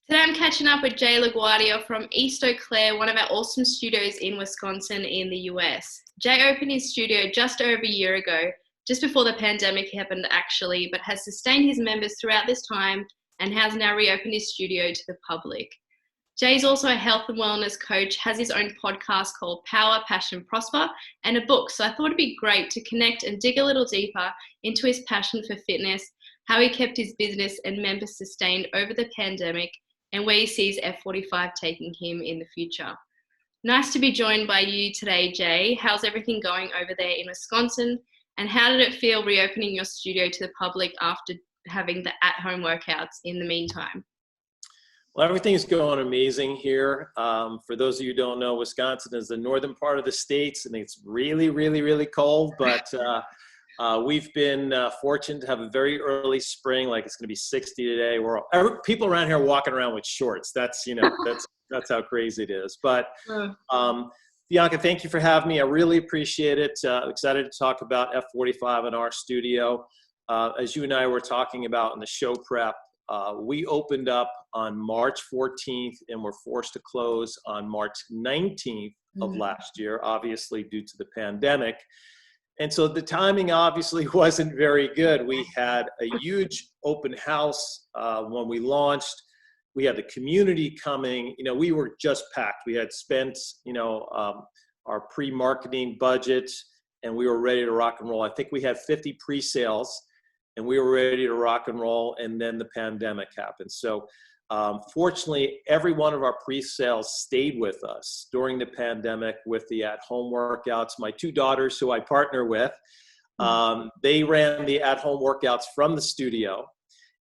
Today I'm catching up with LaGuardia from East Eau Claire, one of our awesome studios in Wisconsin in the US. Jay opened his studio just over a year ago, just before the pandemic happened actually, but has sustained his members throughout this time and has now reopened his studio to the public. Jay's also a health and wellness coach, has his own podcast called Power, Passion, Prosper, and a book. So I thought it'd be great to connect and dig a little deeper into his passion for fitness, how he kept his business and members sustained over the pandemic, and where he sees F45 taking him in the future. Nice to be joined by you today, Jay. How's everything going over there in Wisconsin? And how did it feel reopening your studio to the public after having the at-home workouts in the meantime? Well, everything's going amazing here. For those of you who don't know, Wisconsin is the northern part of the states, and it's really, really, really cold. But we've been fortunate to have a very early spring. Like it's going to be 60 today. People around here are walking around with shorts. That's that's how crazy it is. But Bianca, thank you for having me. I really appreciate it. Excited to talk about F45 in our studio. As you and I were talking about in the show prep, we opened up on March 14th and were forced to close on March 19th of last year, obviously due to the pandemic. And so the timing obviously wasn't very good. We had a huge open house when we launched. We had the community coming. We were just packed. We had spent, our pre-marketing budget, and we were ready to rock and roll. I think we had 50 pre-sales, and we were ready to rock and roll, and then the pandemic happened. So fortunately, every one of our pre-sales stayed with us during the pandemic with the at-home workouts. My two daughters, who I partner with, they ran the at-home workouts from the studio.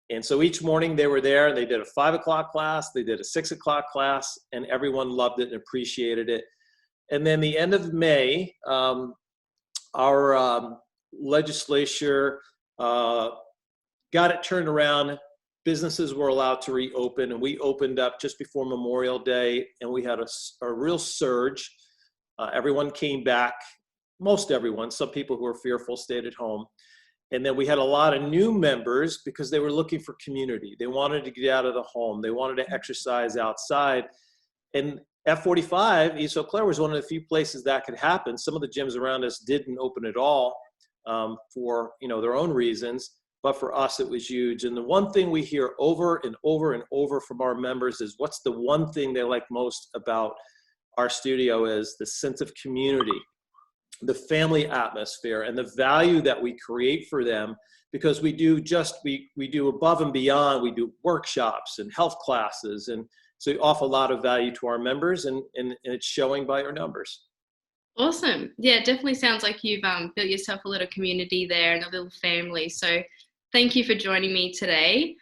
And so each morning they were there, and they did a 5 o'clock class, they did a 6 o'clock class, and everyone loved it and appreciated it. And then the end of May, our legislature got it turned around. Businesses were allowed to reopen, and we opened up just before Memorial Day, and we had a real surge. Everyone came back, most everyone. Some people who were fearful stayed at home. And then we had a lot of new members because they were looking for community. They wanted to get out of the home. They wanted to exercise outside. And F45 East Eau Claire was one of the few places that could happen. Some of the gyms around us didn't open at all for their own reasons. But for us, it was huge. And the one thing we hear over and over and over from our members is what's the one thing they like most about our studio is the sense of community, the family atmosphere, and the value that we create for them, because we do above and beyond. We do workshops and health classes. And so we offer a lot of value to our members, and it's showing by our numbers. Awesome. Yeah, it definitely sounds like you've built yourself a little community there and a little family. So thank you for joining me today.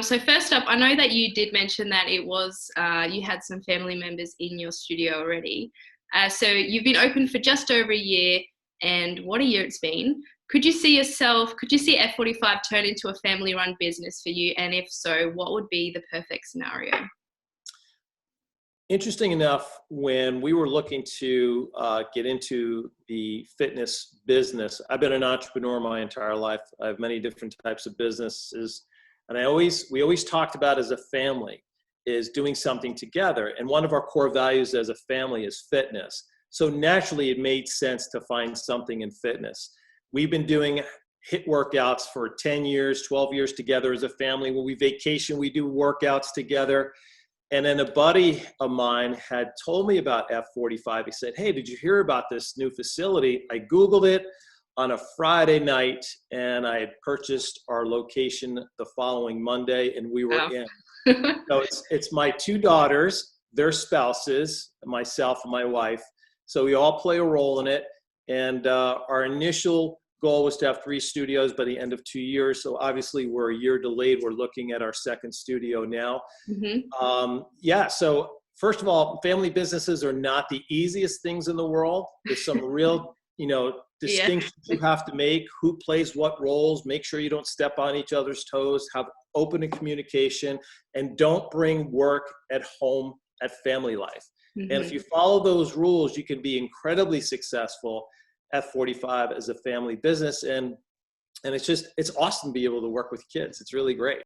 So first up, I know that you did mention that it was you had some family members in your studio already. So you've been open for just over a year, and what a year it's been. Could you see F45 turn into a family-run business for you? And if so, what would be the perfect scenario? Interesting enough, when we were looking to get into the fitness business, I've been an entrepreneur my entire life. I have many different types of businesses. And we always talked about as a family is doing something together. And one of our core values as a family is fitness. So naturally, it made sense to find something in fitness. We've been doing HIIT workouts for 10 years, 12 years together as a family. When we vacation, we do workouts together. And then a buddy of mine had told me about F45. He said, "Hey, did you hear about this new facility?" I Googled it on a Friday night, and I had purchased our location the following Monday, and we were in. So it's my two daughters, their spouses, myself and my wife. So we all play a role in it. And our initial goal was to have 3 studios by the end of 2 years. So obviously we're a year delayed. We're looking at our second studio now. So first of all, family businesses are not the easiest things in the world. There's some real, distinctions you have to make. Who plays what roles? Make sure you don't step on each other's toes. Have open communication, and don't bring work at home at family life. And if you follow those rules, you can be incredibly successful at F45 as a family business. And it's awesome to be able to work with kids. It's really great.